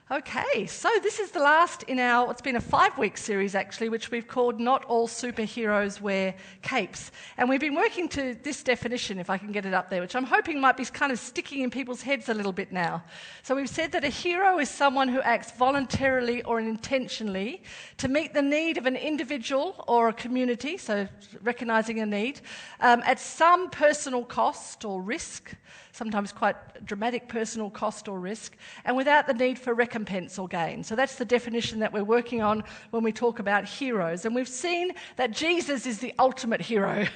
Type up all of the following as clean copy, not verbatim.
Okay, so this is the last in it's been a 5-week series actually, which we've called Not All Superheroes Wear Capes. And we've been working to this definition, if I can get it up there, which I'm hoping might be kind of sticking in people's heads a little bit now. So we've said that a hero is someone who acts voluntarily or intentionally to meet the need of an individual or a community, so recognising a need, at some personal cost or risk, sometimes quite dramatic personal cost or risk, and without the need for recompense or gain. So that's the definition that we're working on when we talk about heroes. And we've seen that Jesus is the ultimate hero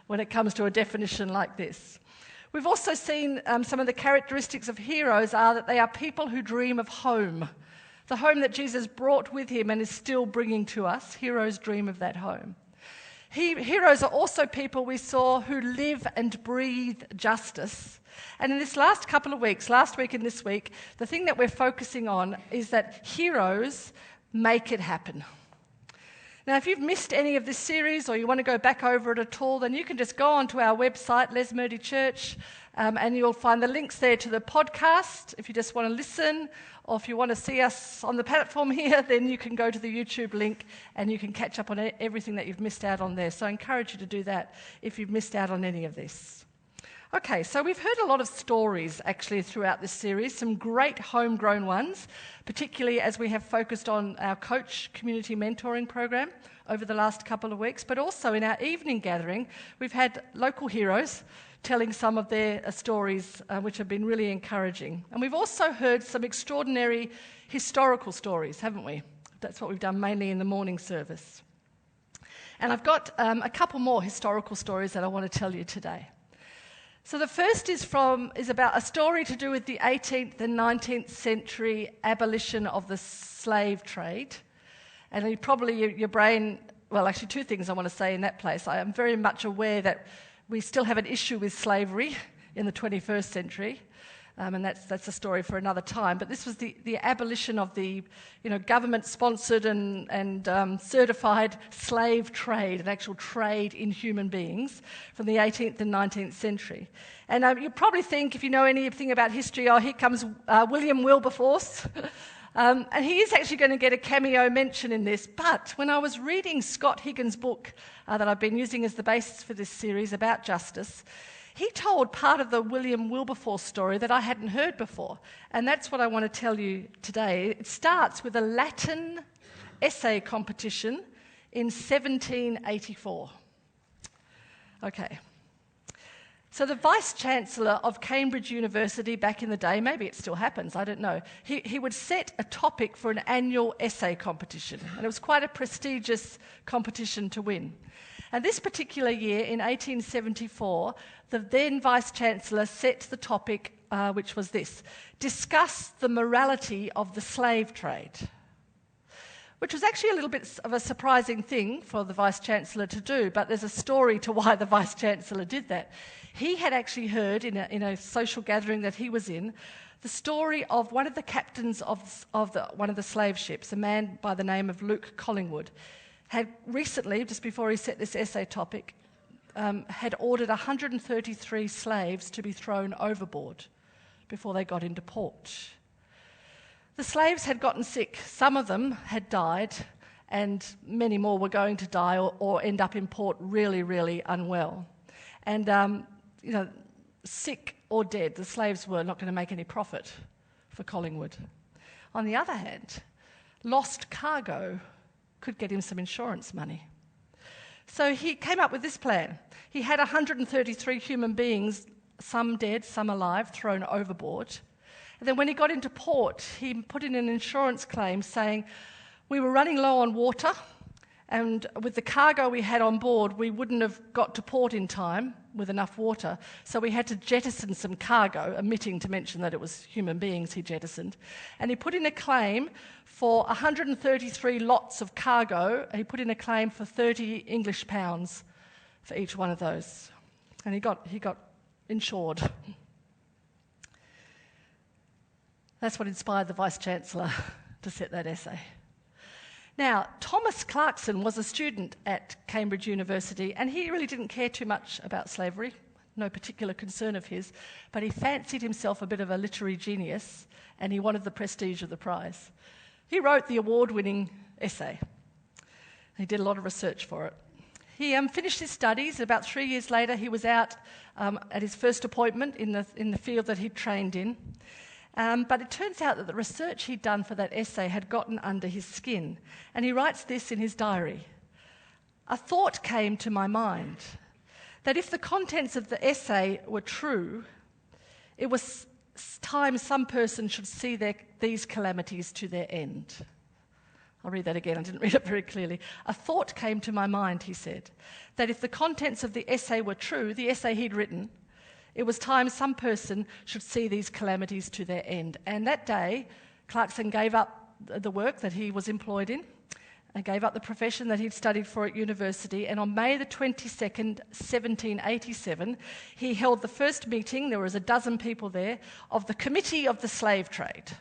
when it comes to a definition like this. We've also seen some of the characteristics of heroes are that they are people who dream of home, the home that Jesus brought with him and is still bringing to us. Heroes dream of that home. Heroes are also people we saw who live and breathe justice. And in this last couple of weeks, last week and this week, the thing that we're focusing on is that heroes make it happen. Now, if you've missed any of this series or you want to go back over it at all, then you can just go onto our website, Les Moody Church, and you'll find the links there to the podcast if you just want to listen, or if you want to see us on the platform here, then you can go to the YouTube link and you can catch up on everything that you've missed out on there. So I encourage you to do that if you've missed out on any of this. Okay, so we've heard a lot of stories actually throughout this series, some great homegrown ones, particularly as we have focused on our coach community mentoring program over the last couple of weeks, but also in our evening gathering, we've had local heroes telling some of their stories, which have been really encouraging. And we've also heard some extraordinary historical stories, haven't we? That's what we've done mainly in the morning service. And I've got a couple more historical stories that I want to tell you today. So the first is about a story to do with the 18th and 19th century abolition of the slave trade. And your brain, well, actually two things I want to say in that place. I am very much aware that we still have an issue with slavery in the 21st century, and that's a story for another time. But this was the abolition of the government-sponsored and certified slave trade, an actual trade in human beings, from the 18th and 19th century. And you probably think, if you know anything about history, here comes William Wilberforce. And he is actually going to get a cameo mention in this. But when I was reading Scott Higgins' book that I've been using as the basis for this series about justice, he told part of the William Wilberforce story that I hadn't heard before. And that's what I want to tell you today. It starts with a Latin essay competition in 1784. Okay. So the Vice-Chancellor of Cambridge University back in the day, maybe it still happens, I don't know, he would set a topic for an annual essay competition. And it was quite a prestigious competition to win. And this particular year, in 1874, the then Vice-Chancellor set the topic, which was this: discuss the morality of the slave trade. Which was actually a little bit of a surprising thing for the Vice-Chancellor to do, but there's a story to why the Vice-Chancellor did that. He had actually heard in a social gathering that he was in the story of one of the captains of one of the slave ships, a man by the name of Luke Collingwood, had recently, just before he set this essay topic, had ordered 133 slaves to be thrown overboard before they got into port. The slaves had gotten sick. Some of them had died, and many more were going to die or end up in port really, really unwell. And, sick or dead, the slaves were not going to make any profit for Collingwood. On the other hand, lost cargo could get him some insurance money. So he came up with this plan. He had 133 human beings, some dead, some alive, thrown overboard. And then when he got into port, he put in an insurance claim saying, we were running low on water, and with the cargo we had on board, we wouldn't have got to port in time with enough water, so we had to jettison some cargo, omitting to mention that it was human beings he jettisoned. And he put in a claim for 133 lots of cargo. He put in a claim for 30 English pounds for each one of those. And he got insured. That's what inspired the Vice-Chancellor to set that essay. Now, Thomas Clarkson was a student at Cambridge University, and he really didn't care too much about slavery, no particular concern of his, but he fancied himself a bit of a literary genius and he wanted the prestige of the prize. He wrote the award-winning essay. He did a lot of research for it. He finished his studies. About 3 years later, he was out at his first appointment in the field that he'd trained in. But it turns out that the research he'd done for that essay had gotten under his skin. And he writes this in his diary. "A thought came to my mind that if the contents of the essay were true, it was time some person should see these calamities to their end." I'll read that again, I didn't read it very clearly. "A thought came to my mind," he said, "that if the contents of the essay were true, the essay he'd written, it was time some person should see these calamities to their end." And that day, Clarkson gave up the work that he was employed in, and gave up the profession that he'd studied for at university, and on May the 22nd, 1787, he held the first meeting, there was a dozen people there, of the Committee of the Slave Trade.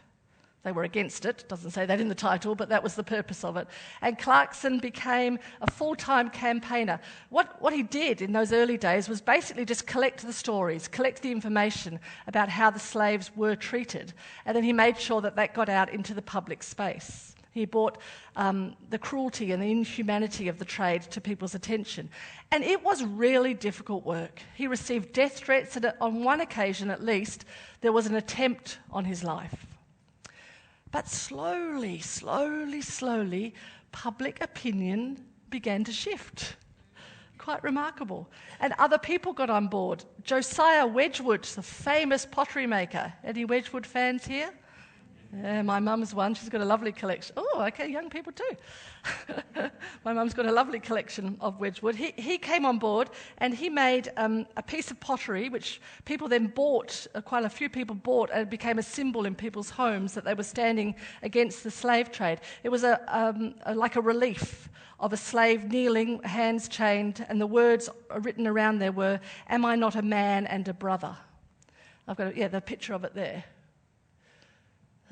They were against it, doesn't say that in the title, but that was the purpose of it. And Clarkson became a full-time campaigner. What he did in those early days was basically just collect the stories, collect the information about how the slaves were treated, and then he made sure that that got out into the public space. He brought the cruelty and the inhumanity of the trade to people's attention. And it was really difficult work. He received death threats, and on one occasion at least, there was an attempt on his life. But slowly, public opinion began to shift. Quite remarkable. And other people got on board. Josiah Wedgwood, the famous pottery maker. Any Wedgwood fans here? Yeah, my mum's one. She's got a lovely collection. Oh, okay, young people too. My mum's got a lovely collection of Wedgwood. He came on board and he made a piece of pottery which people then bought, quite a few people bought, and it became a symbol in people's homes that they were standing against the slave trade. It was like a relief of a slave kneeling, hands chained, and the words written around there were, "Am I not a man and a brother?" I've got the picture of it there.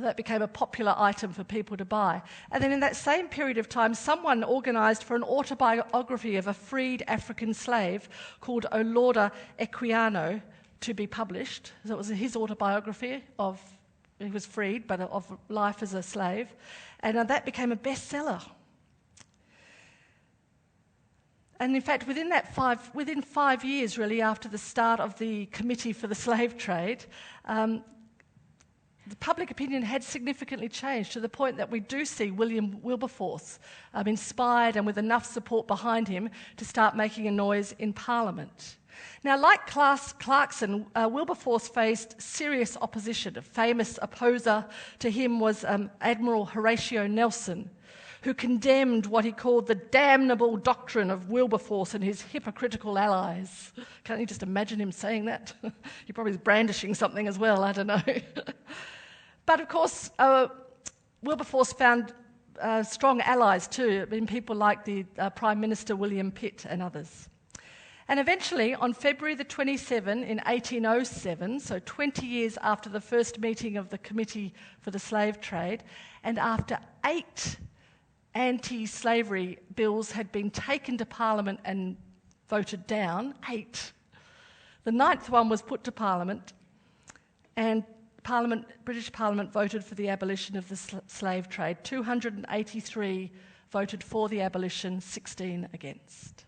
That became a popular item for people to buy. And then in that same period of time, someone organised for an autobiography of a freed African slave called Olaudah Equiano to be published. So it was his autobiography of, he was freed, but of life as a slave. And that became a bestseller. And in fact, within 5 years, really, after the start of the Committee for the Slave Trade, the public opinion had significantly changed to the point that we do see William Wilberforce inspired and with enough support behind him to start making a noise in Parliament. Now, like Clarkson, Wilberforce faced serious opposition. A famous opposer to him was Admiral Horatio Nelson, who condemned what he called the damnable doctrine of Wilberforce and his hypocritical allies. Can't you just imagine him saying that? He probably was brandishing something as well, I don't know. But of course, Wilberforce found strong allies too, in people like the Prime Minister William Pitt and others. And eventually, on February the 27th in 1807, so 20 years after the first meeting of the Committee for the Slave Trade, and after 8 anti-slavery bills had been taken to Parliament and voted down, 8, the 9th one was put to Parliament, and British Parliament voted for the abolition of the slave trade. 283 voted for the abolition, 16 against.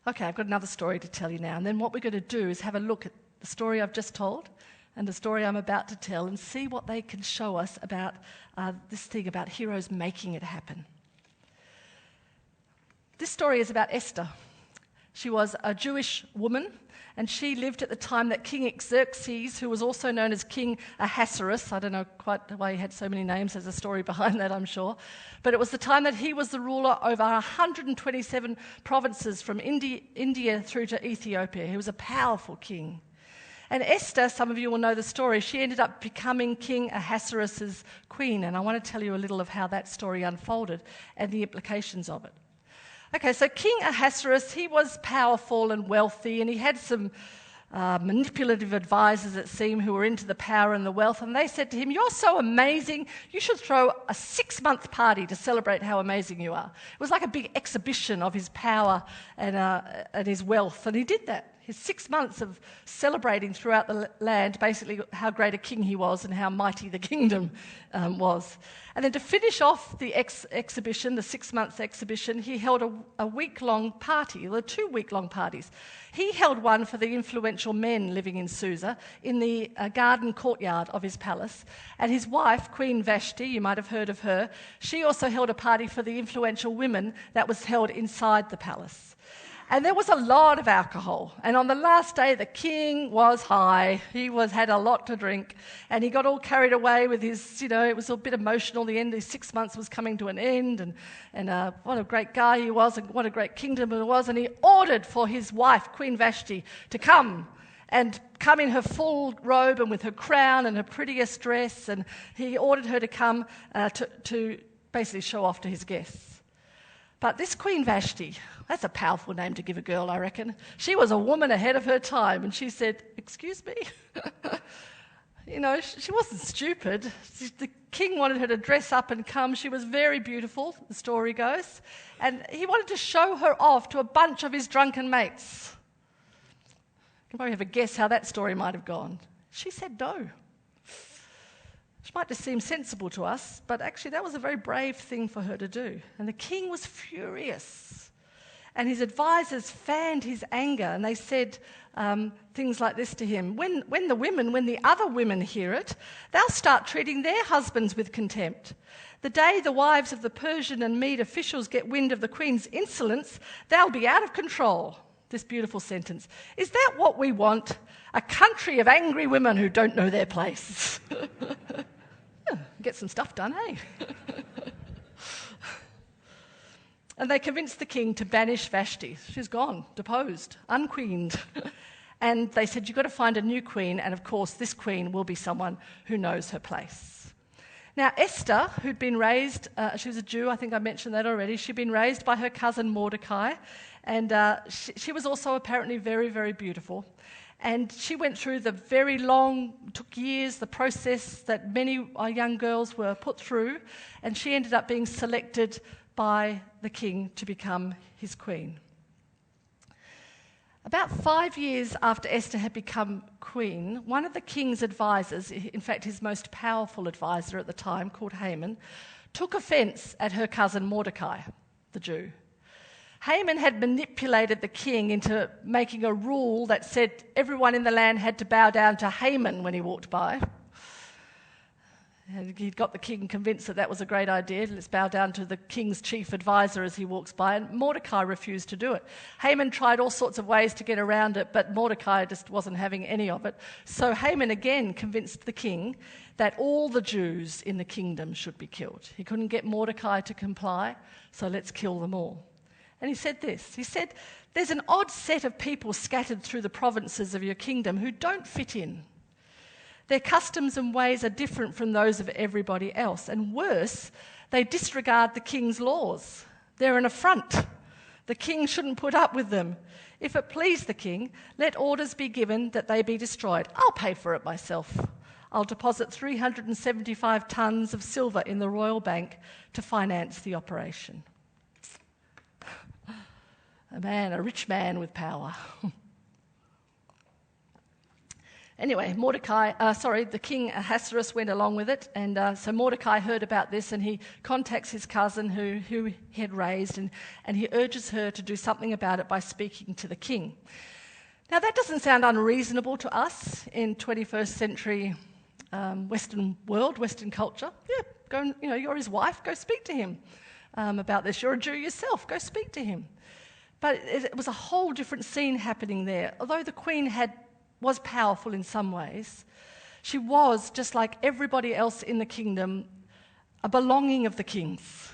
Okay, I've got another story to tell you now, and then what we're going to do is have a look at the story I've just told and the story I'm about to tell and see what they can show us about this thing about heroes making it happen. This story is about Esther. She was a Jewish woman, and she lived at the time that King Xerxes, who was also known as King Ahasuerus, I don't know quite why he had so many names, there's a story behind that, I'm sure, but it was the time that he was the ruler over 127 provinces from India through to Ethiopia. He was a powerful king. And Esther, some of you will know the story, she ended up becoming King Ahasuerus' queen, and I want to tell you a little of how that story unfolded and the implications of it. Okay, so King Ahasuerus, he was powerful and wealthy, and he had some manipulative advisors, it seemed, who were into the power and the wealth, and they said to him, "You're so amazing, you should throw a 6-month party to celebrate how amazing you are." It was like a big exhibition of his power and his wealth, and he did that. His 6 months of celebrating throughout the land basically how great a king he was and how mighty the kingdom was. And then to finish off the exhibition, the 6-month exhibition, he held a week-long party. There were 2 week-long parties. He held one for the influential men living in Susa in the garden courtyard of his palace. And his wife, Queen Vashti, you might have heard of her, she also held a party for the influential women that was held inside the palace. And there was a lot of alcohol. And on the last day, the king was high. He had a lot to drink. And he got all carried away with his, it was a bit emotional. The end of his 6 months was coming to an end. And what a great guy he was and what a great kingdom it was. And he ordered for his wife, Queen Vashti, to come in her full robe and with her crown and her prettiest dress. And he ordered her to come to basically show off to his guests. But this Queen Vashti, that's a powerful name to give a girl, I reckon. She was a woman ahead of her time, and she said, "Excuse me?" She wasn't stupid. The king wanted her to dress up and come. She was very beautiful, the story goes. And he wanted to show her off to a bunch of his drunken mates. You can probably have a guess how that story might have gone. She said no. Which might just seem sensible to us, but actually that was a very brave thing for her to do. And the king was furious. And his advisors fanned his anger, and they said things like this to him: when the other women hear it, they'll start treating their husbands with contempt. The day the wives of the Persian and Mede officials get wind of the queen's insolence, they'll be out of control. This beautiful sentence. Is that what we want? A country of angry women who don't know their place. Get some stuff done, hey? And they convinced the king to banish Vashti. She's gone, deposed, unqueened. And they said, "You've got to find a new queen, and of course this queen will be someone who knows her place." Now Esther, who'd been raised, she was a Jew, I think I mentioned that already, she'd been raised by her cousin Mordecai, and she was also apparently very, very beautiful. And she went through the very long, took years, the process that many young girls were put through, and she ended up being selected by the king to become his queen. About 5 years after Esther had become queen, one of the king's advisors, in fact his most powerful advisor at the time, called Haman, took offence at her cousin Mordecai, the Jew. Haman had manipulated the king into making a rule that said everyone in the land had to bow down to Haman when he walked by. And he'd got the king convinced that was a great idea. Let's bow down to the king's chief advisor as he walks by. And Mordecai refused to do it. Haman tried all sorts of ways to get around it, but Mordecai just wasn't having any of it. So Haman again convinced the king that all the Jews in the kingdom should be killed. He couldn't get Mordecai to comply, so let's kill them all. And he said this, he said, "There's an odd set of people scattered through the provinces of your kingdom who don't fit in. Their customs and ways are different from those of everybody else. And worse, they disregard the king's laws. They're an affront. The king shouldn't put up with them. If it please the king, let orders be given that they be destroyed. I'll pay for it myself. I'll deposit 375 tons of silver in the royal bank to finance the operation." A rich man with power. Anyway, the king Ahasuerus went along with it, and so Mordecai heard about this, and he contacts his cousin who he had raised, and he urges her to do something about it by speaking to the king. Now that doesn't sound unreasonable to us in 21st century Western world, Western culture. Yeah, go. You're his wife. Go speak to him about this. You're a Jew yourself. Go speak to him. But it was a whole different scene happening there. Although the queen was powerful in some ways, she was, just like everybody else in the kingdom, a belonging of the king's.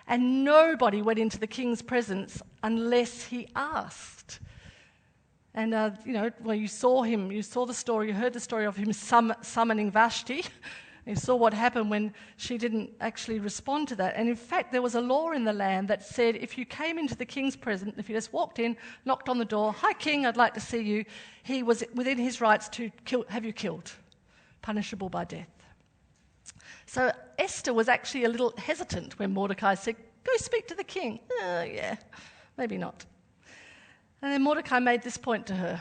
And nobody went into the king's presence unless he asked. And, you saw the story, you heard the story of him summoning Vashti, He saw what happened when she didn't actually respond to that. And in fact, there was a law in the land that said if you came into the king's presence, if you just walked in, knocked on the door, "Hi, king, I'd like to see you," he was within his rights to have you killed, punishable by death. So Esther was actually a little hesitant when Mordecai said, "Go speak to the king." Yeah, maybe not. And then Mordecai made this point to her.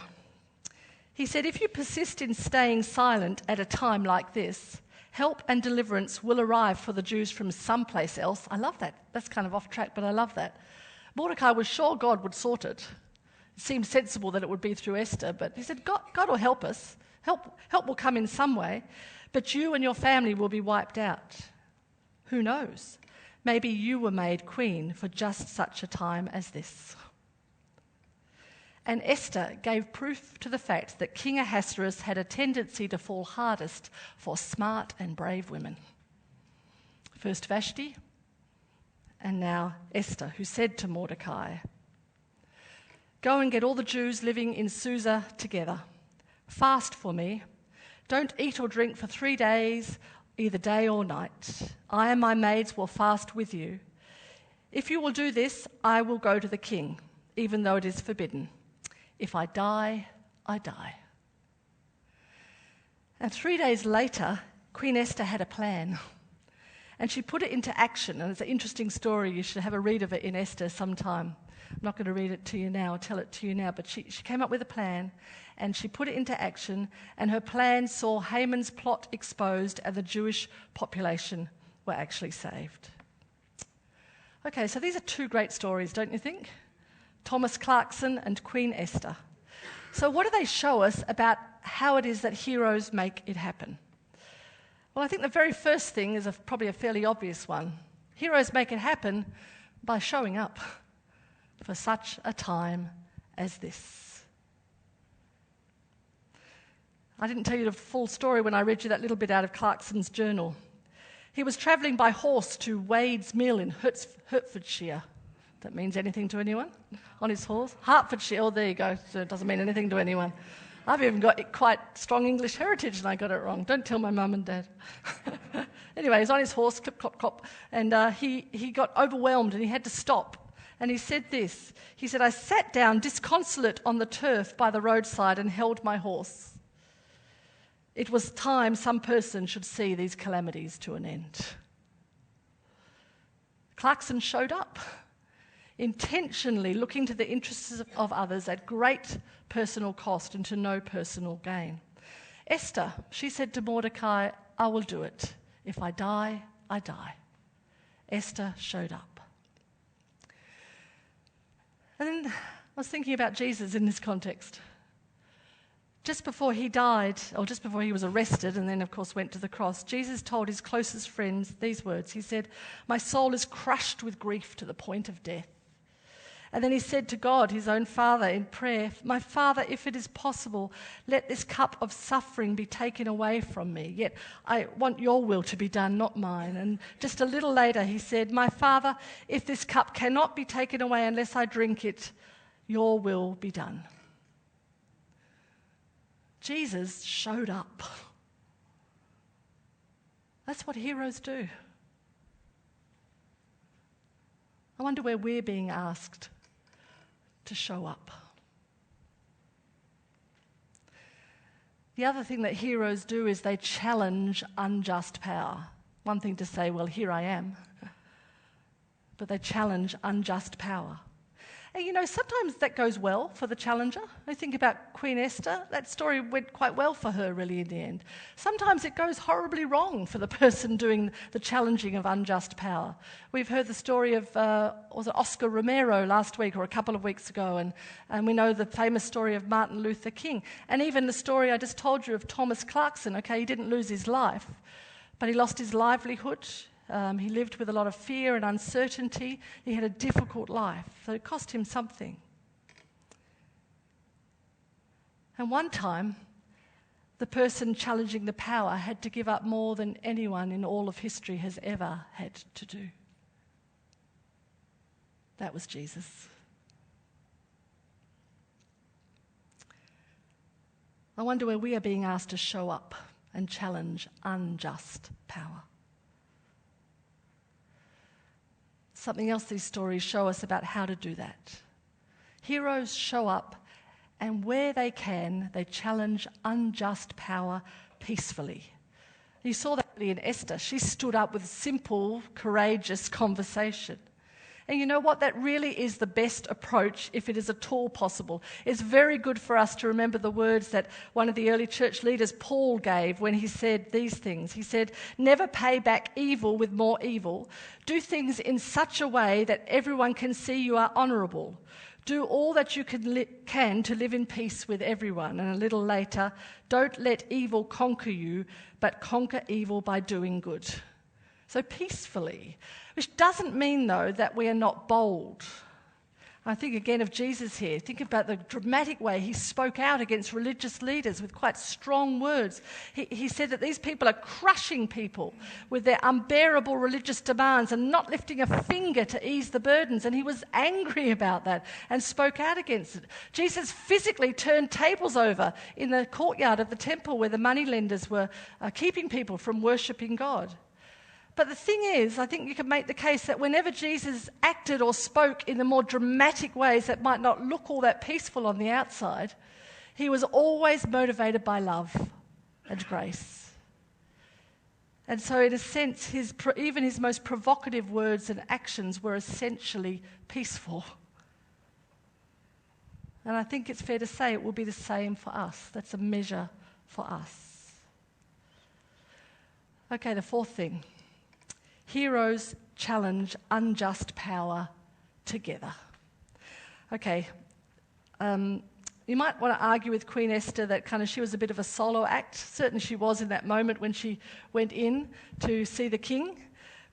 He said, "If you persist in staying silent at a time like this, help and deliverance will arrive for the Jews from someplace else." I love that. That's kind of off track, but I love that. Mordecai was sure God would sort it. It seemed sensible that it would be through Esther, but he said, God will help us. Help will come in some way, but you and your family will be wiped out. Who knows? Maybe you were made queen for just such a time as this. And Esther gave proof to the fact that King Ahasuerus had a tendency to fall hardest for smart and brave women. First Vashti, and now Esther, who said to Mordecai, "Go and get all the Jews living in Susa together. Fast for me. Don't eat or drink for 3 days, either day or night. I and my maids will fast with you. If you will do this, I will go to the king, even though it is forbidden. If I die, I die." And 3 days later, Queen Esther had a plan. And she put it into action. And it's an interesting story. You should have a read of it in Esther sometime. I'm not going to read it to you now, tell it to you now. But she came up with a plan, and she put it into action. And her plan saw Haman's plot exposed, and the Jewish population were actually saved. Okay, so these are two great stories, don't you think? Thomas Clarkson and Queen Esther. So what do they show us about how it is that heroes make it happen? Well, I think the very first thing is probably a fairly obvious one. Heroes make it happen by showing up for such a time as this. I didn't tell you the full story when I read you that little bit out of Clarkson's journal. He was travelling by horse to Wade's Mill in Hertfordshire. That means anything to anyone? On his horse? Hertfordshire, oh, there you go. So it doesn't mean anything to anyone. I've even got quite strong English heritage and I got it wrong. Don't tell my mum and dad. Anyway, he's on his horse, clip, clop, clop, and he got overwhelmed and he had to stop. And he said this. He said, "I sat down disconsolate on the turf by the roadside and held my horse. It was time some person should see these calamities to an end." Clarkson showed up, intentionally looking to the interests of others at great personal cost and to no personal gain. Esther, she said to Mordecai, "I will do it. If I die, I die." Esther showed up. And then I was thinking about Jesus in this context. Just before he died, or just before he was arrested and then, of course, went to the cross, Jesus told his closest friends these words. He said, "My soul is crushed with grief to the point of death." And then he said to God, his own Father, in prayer, "My Father, if it is possible, let this cup of suffering be taken away from me. Yet I want your will to be done, not mine." And just a little later he said, "My Father, if this cup cannot be taken away unless I drink it, your will be done." Jesus showed up. That's what heroes do. I wonder where we're being asked to show up. The other thing that heroes do is they challenge unjust power. One thing to say, "Well, here I am," but they challenge unjust power. And you know, sometimes that goes well for the challenger. I think about Queen Esther. That story went quite well for her, really, in the end. Sometimes it goes horribly wrong for the person doing the challenging of unjust power. We've heard the story of, was it Oscar Romero last week or a couple of weeks ago, and we know the famous story of Martin Luther King. And even the story I just told you of Thomas Clarkson. Okay, he didn't lose his life, but he lost his livelihood. He lived with a lot of fear and uncertainty. He had a difficult life, so it cost him something. And one time, the person challenging the power had to give up more than anyone in all of history has ever had to do. That was Jesus. I wonder where we are being asked to show up and challenge unjust power. Something else these stories show us about how to do that. Heroes show up, and where they can, they challenge unjust power peacefully. You saw that in Esther. She stood up with simple, courageous conversation. And you know what? That really is the best approach if it is at all possible. It's very good for us to remember the words that one of the early church leaders, Paul, gave when he said these things. He said, "Never pay back evil with more evil. Do things in such a way that everyone can see you are honourable. Do all that you can to live in peace with everyone." And a little later, "Don't let evil conquer you, but conquer evil by doing good." So peacefully, which doesn't mean, though, that we are not bold. I think again of Jesus here. Think about the dramatic way he spoke out against religious leaders with quite strong words. He said that these people are crushing people with their unbearable religious demands and not lifting a finger to ease the burdens. And he was angry about that and spoke out against it. Jesus physically turned tables over in the courtyard of the temple where the moneylenders were keeping people from worshipping God. But the thing is, I think you can make the case that whenever Jesus acted or spoke in the more dramatic ways that might not look all that peaceful on the outside, he was always motivated by love and grace. And so in a sense, even his most provocative words and actions were essentially peaceful. And I think it's fair to say it will be the same for us. That's a measure for us. Okay, the fourth thing. Heroes challenge unjust power together. Okay, you might want to argue with Queen Esther that she was a bit of a solo act. Certainly she was in that moment when she went in to see the king.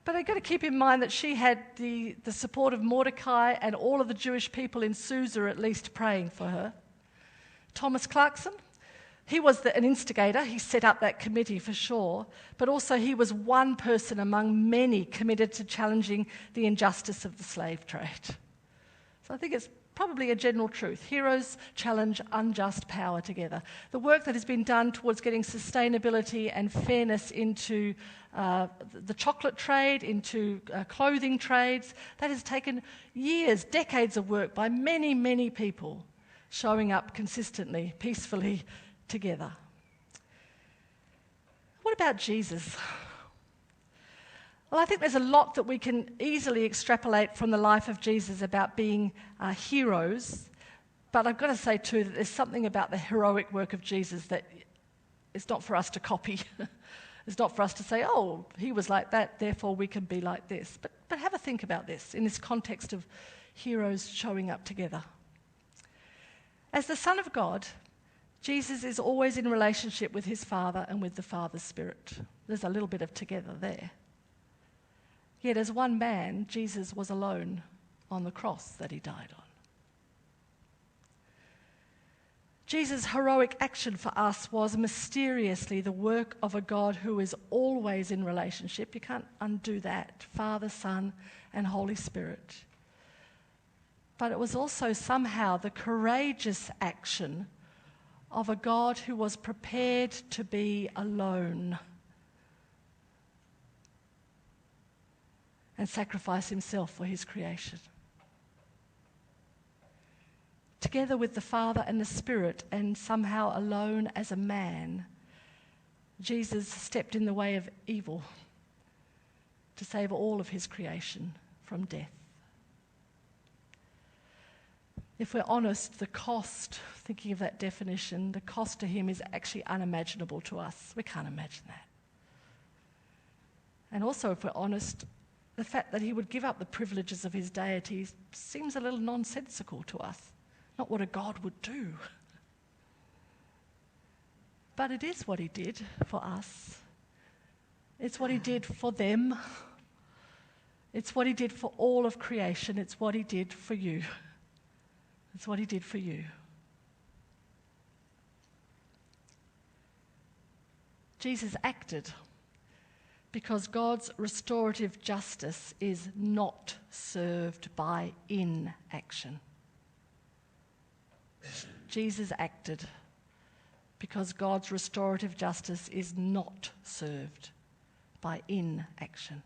But I've got to keep in mind that she had the support of Mordecai and all of the Jewish people in Susa at least praying for her. Thomas Clarkson, he was an instigator. He set up that committee for sure. But also he was one person among many committed to challenging the injustice of the slave trade. So I think it's probably a general truth. Heroes challenge unjust power together. The work that has been done towards getting sustainability and fairness into the chocolate trade, into clothing trades, that has taken years, decades of work by many, many people showing up consistently, peacefully, together. What about Jesus? Well, I think there's a lot that we can easily extrapolate from the life of Jesus about being heroes, but I've got to say too that there's something about the heroic work of Jesus that is not for us to copy. It's not for us to say, oh, he was like that, therefore we can be like this. But have a think about this in this context of heroes showing up together. As the Son of God, Jesus is always in relationship with his Father and with the Father's Spirit. There's a little bit of together there. Yet as one man, Jesus was alone on the cross that he died on. Jesus' heroic action for us was mysteriously the work of a God who is always in relationship. You can't undo that. Father, Son, and Holy Spirit. But it was also somehow the courageous action of a God who was prepared to be alone and sacrifice himself for his creation. Together with the Father and the Spirit, and somehow alone as a man, Jesus stepped in the way of evil to save all of his creation from death. If we're honest, the cost, thinking of that definition, the cost to him is actually unimaginable to us. We can't imagine that. And also, if we're honest, the fact that he would give up the privileges of his deity seems a little nonsensical to us. Not what a God would do. But it is what he did for us. It's what he did for them. It's what he did for all of creation. It's what he did for you. It's what he did for you. Jesus acted because God's restorative justice is not served by inaction. Jesus acted because God's restorative justice is not served by inaction.